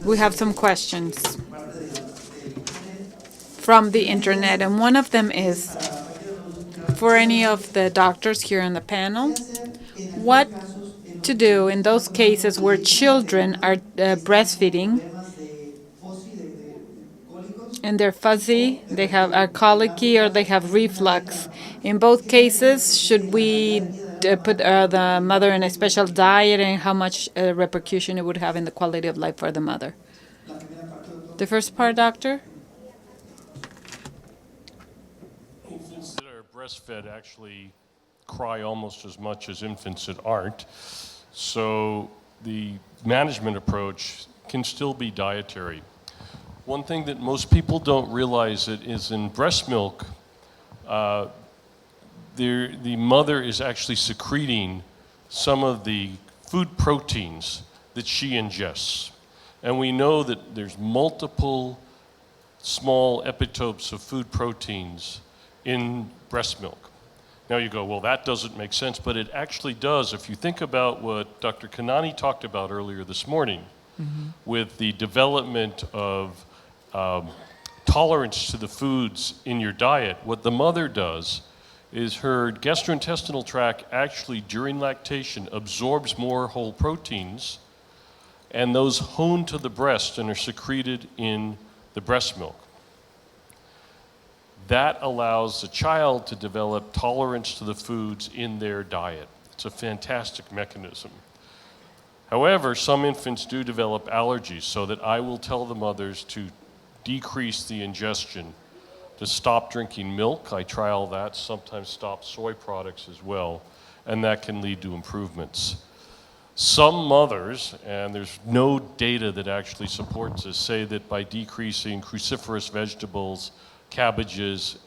We have some questions from the internet, and one of them is, for any of the doctors here on the panel, what to do in those cases where children are breastfeeding and they're fuzzy, are colicky, or they have reflux. In both cases, should we put the mother in a special diet, and how much repercussion it would have in the quality of life for the mother? The first part, doctor? Infants that are breastfed actually cry almost as much as infants that aren't. So the management approach can still be dietary. One thing that most people don't realize is in breast milk, the mother is actually secreting some of the food proteins that she ingests. And we know that there's multiple small epitopes of food proteins in breast milk. Now you go, well, that doesn't make sense, but it actually does. If you think about what Dr. Kanani talked about earlier this morning, with the development of tolerance to the foods in your diet, what the mother does is her gastrointestinal tract actually, during lactation, absorbs more whole proteins, and those hone to the breast and are secreted in the breast milk. That allows the child to develop tolerance to the foods in their diet. It's a fantastic mechanism. However, some infants do develop allergies, so that I will tell the mothers to decrease the ingestion, to stop drinking milk. I try all that, sometimes stop soy products as well, and that can lead to improvements. Some mothers, and there's no data that actually supports this, say that by decreasing cruciferous vegetables, cabbages,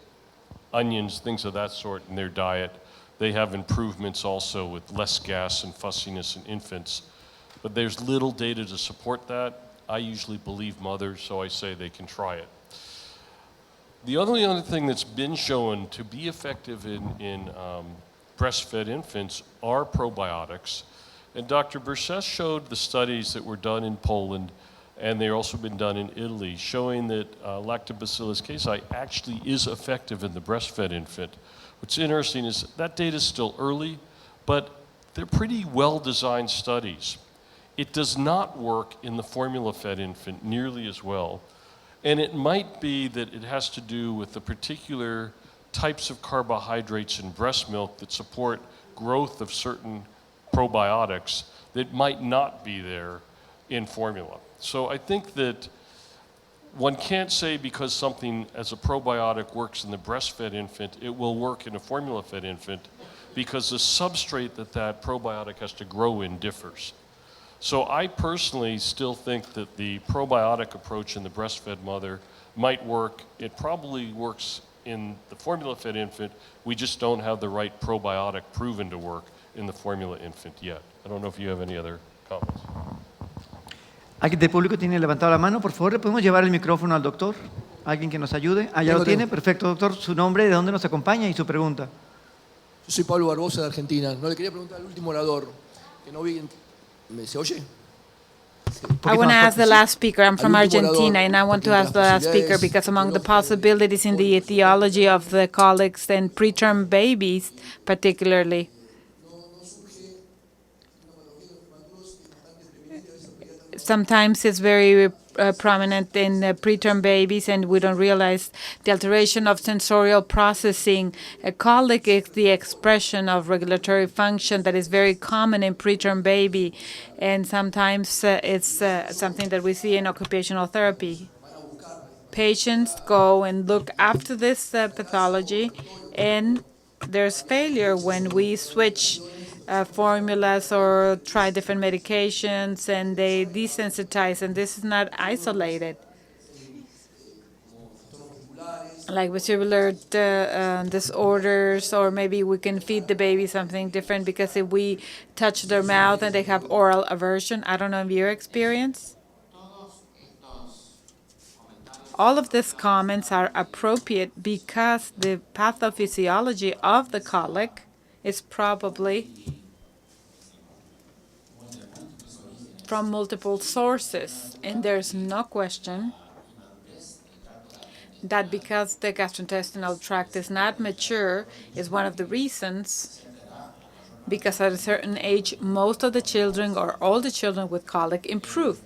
onions, things of that sort in their diet, they have improvements also with less gas and fussiness in infants. But there's little data to support that. I usually believe mothers, so I say they can try it. The only other thing that's been shown to be effective in breastfed infants are probiotics. And Dr. Berset showed the studies that were done in Poland, and they've also been done in Italy, showing that Lactobacillus casei actually is effective in the breastfed infant. What's interesting is that data is still early, but they're pretty well-designed studies. It does not work in the formula-fed infant nearly as well. And it might be that it has to do with the particular types of carbohydrates in breast milk that support growth of certain probiotics that might not be there in formula. So I think that one can't say because something as a probiotic works in the breastfed infant, it will work in a formula-fed infant, because the substrate that probiotic has to grow in differs. So I personally still think that the probiotic approach in the breastfed mother might work. It probably works in the formula-fed infant. We just don't have the right probiotic proven to work in the formula infant yet. I don't know if you have any other comments. ¿Alguien del público tiene levantado la mano? Por favor, ¿le podemos llevar el micrófono al doctor? ¿Alguien que nos ayude? Ah, ya lo tiene. Perfecto, doctor. Su nombre, de dónde nos acompaña y su pregunta. Yo soy Pablo Barbosa de Argentina. No le quería preguntar al último orador, que no vi... ¿Se oye? I want to ask the last speaker. I'm from Argentina, and I want to ask the last speaker because among the possibilities in the etiology of the colics and preterm babies particularly, sometimes it's very prominent in preterm babies, and we don't realize the alteration of sensorial processing. A colic is the expression of regulatory function that is very common in preterm baby, and sometimes it's something that we see in occupational therapy. Patients go and look after this pathology, and there's failure when we switch formulas or try different medications, and they desensitize, and this is not isolated. Like vestibular disorders, or maybe we can feed the baby something different because if we touch their mouth and they have oral aversion. I don't know if your experience. All of these comments are appropriate because the pathophysiology of the colic is probably from multiple sources. And there's no question that because the gastrointestinal tract is not mature is one of the reasons, because at a certain age, most of the children or all the children with colic improve.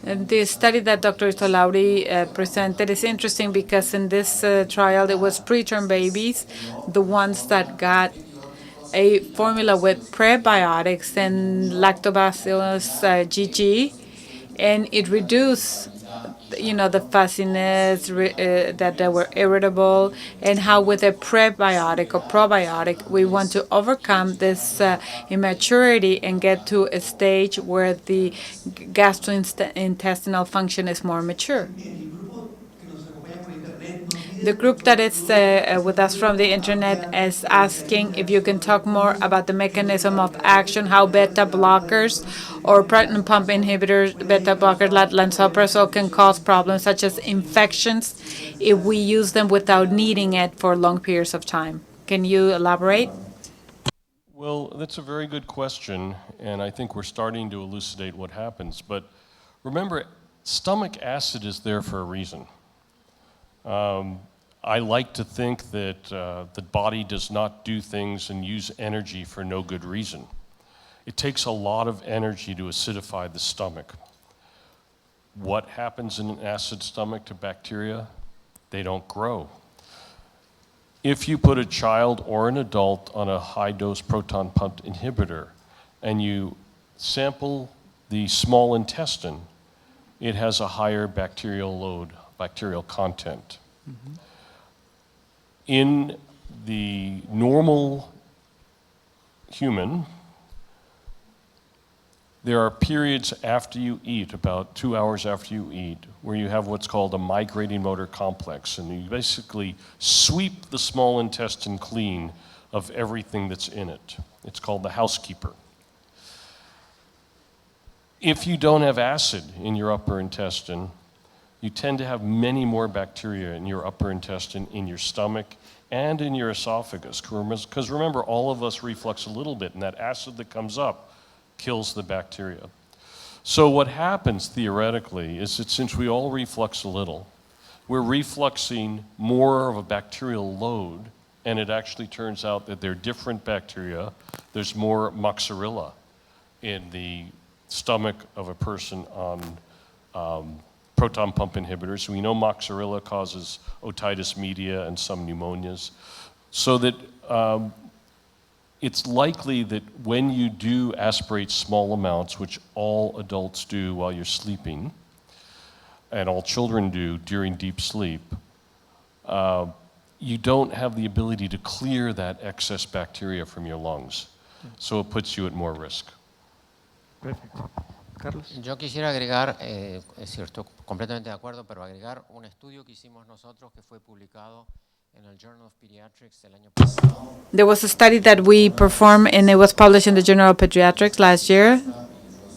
And the study that Dr. Istolauri presented is interesting because in this trial, it was preterm babies, the ones that got a formula with prebiotics and lactobacillus GG, and it reduced the fussiness, that they were irritable, and how with a prebiotic or probiotic, we want to overcome this immaturity and get to a stage where the gastrointestinal function is more mature. The group that is with us from the internet is asking if you can talk more about the mechanism of action, how beta blockers or proton pump inhibitors, beta blockers like lansoprazole, can cause problems such as infections if we use them without needing it for long periods of time. Can you elaborate? Well, that's a very good question, and I think we're starting to elucidate what happens. But remember, stomach acid is there for a reason. I like to think that the body does not do things and use energy for no good reason. It takes a lot of energy to acidify the stomach. What happens in an acid stomach to bacteria? They don't grow. If you put a child or an adult on a high-dose proton pump inhibitor and you sample the small intestine, it has a higher bacterial load, bacterial content. Mm-hmm. In the normal human, there are periods after you eat, about 2 hours after you eat, where you have what's called a migrating motor complex, and you basically sweep the small intestine clean of everything that's in it. It's called the housekeeper. If you don't have acid in your upper intestine, you tend to have many more bacteria in your upper intestine, in your stomach, and in your esophagus. Because remember, all of us reflux a little bit, and that acid that comes up kills the bacteria. So what happens theoretically is that since we all reflux a little, we're refluxing more of a bacterial load, and it actually turns out that they're different bacteria. There's more Moxarilla in the stomach of a person on proton pump inhibitors. We know Moxarilla causes otitis media and some pneumonias. So that it's likely that when you do aspirate small amounts, which all adults do while you're sleeping, and all children do during deep sleep, you don't have the ability to clear that excess bacteria from your lungs. So it puts you at more risk. Perfect. Carlos. Yo quisiera agregar, es cierto, completamente de acuerdo, pero agregar un estudio que hicimos nosotros que fue publicado en el Journal of Pediatrics el año pasado. There was a study that we performed, and it was published in the Journal of Pediatrics last year,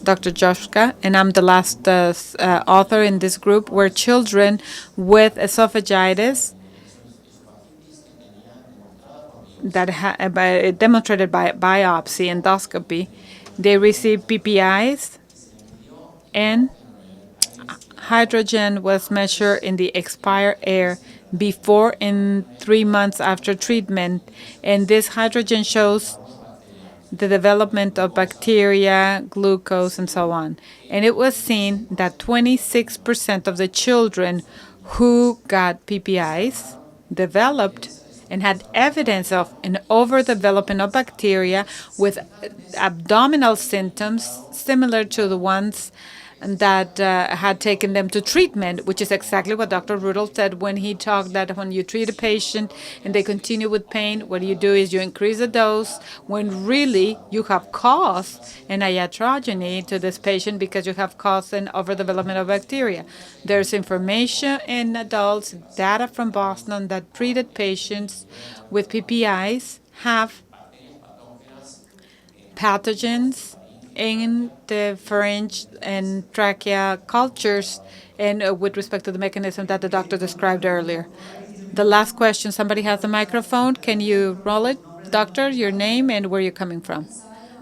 Dr. Joshka, and I'm the last author in this group, where children with esophagitis that demonstrated by biopsy, endoscopy, they received PPIs, and hydrogen was measured in the expired air before and 3 months after treatment. And this hydrogen shows the development of bacteria, glucose, and so on. And it was seen that 26% of the children who got PPIs developed and had evidence of an overdevelopment of bacteria with abdominal symptoms similar to the ones that had taken them to treatment, which is exactly what Dr. Rudolph said when he talked that when you treat a patient and they continue with pain, what you do is you increase the dose when really you have caused an iatrogeny to this patient because you have caused an overdevelopment of bacteria. There's information in adults, data from Boston, that treated patients with PPIs have pathogens in the pharynx and trachea cultures, and with respect to the mechanism that the doctor described earlier. The last question, somebody has the microphone. Can you roll it? Doctor, your name and where you're coming from.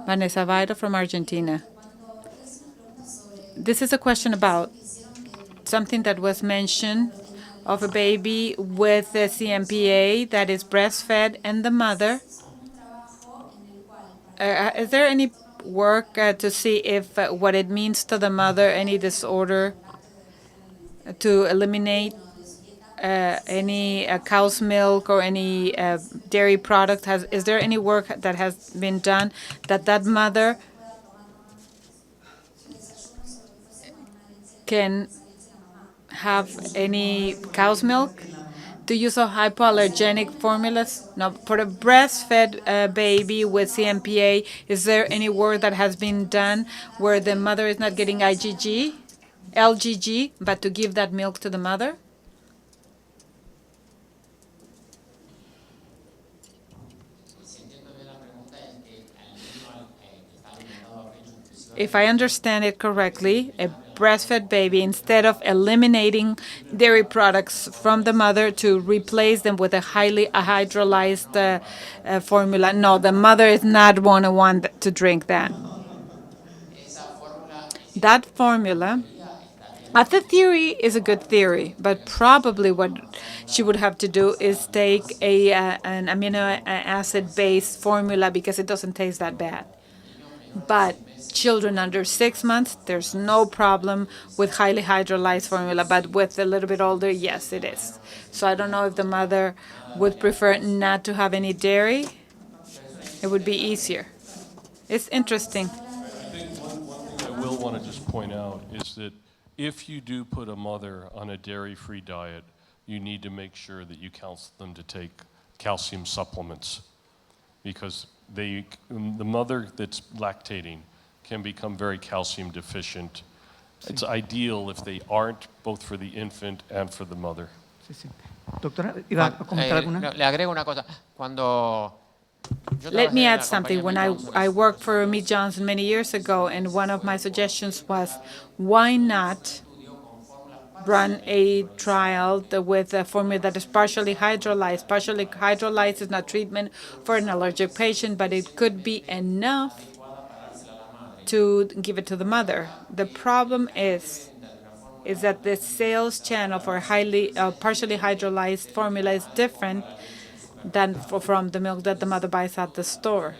Vanessa Vairo from Argentina. This is a question about something that was mentioned of a baby with a CMPA that is breastfed and the mother. Is there any work to see if what it means to the mother, any disorder, to eliminate any cow's milk or any dairy product? Is there any work that has been done that that mother can have any cow's milk? The use of hypoallergenic formulas? No, for a breastfed baby with CMPA, is there any work that has been done where the mother is not getting LGG, but to give that milk to the mother? If I understand it correctly, a breastfed baby, instead of eliminating dairy products from the mother to replace them with a highly hydrolyzed formula, no, the mother is not going to want to drink that. That formula, the theory is a good theory, but probably what she would have to do is take an amino acid-based formula because it doesn't taste that bad. But children under 6 months, there's no problem with highly hydrolyzed formula, but with a little bit older, yes, it is. So I don't know if the mother would prefer not to have any dairy. It would be easier. It's interesting. I think one thing I will want to just point out is that if you do put a mother on a dairy-free diet, you need to make sure that you counsel them to take calcium supplements, because the mother that's lactating can become very calcium deficient. It's ideal if they aren't, both for the infant and for the mother. Sí, sí. Doctora, ¿iba a comentar alguna? Le agrego una cosa. Cuando yo Let me trabajé en add la something. compañía When Mead Johnson, I worked for Mead Johnson many years ago, and one of my suggestions was, why not run a trial with a formula that is partially hydrolyzed? Partially hydrolyzed is not treatment for an allergic patient, but it could be enough to give it to the mother. The problem is that the sales channel for partially hydrolyzed formula is different than from the milk that the mother buys at the store.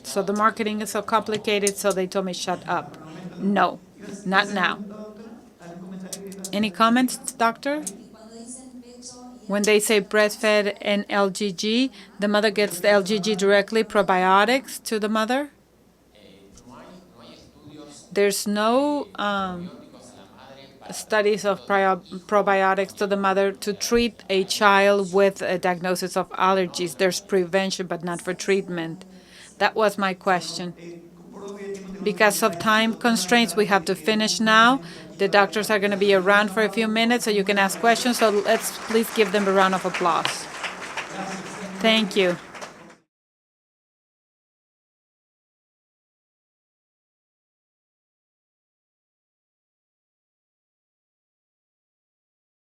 So the marketing is so complicated, so they told me, shut up. No, not now. Any comments, doctor? When they say breastfed and LGG, the mother gets the LGG directly, probiotics to the mother? There's no studies of probiotics to the mother to treat a child with a diagnosis of allergies. There's prevention, but not for treatment. That was my question. Because of time constraints, we have to finish now. The doctors are going to be around for a few minutes, so you can ask questions. So let's please give them a round of applause. Thank you.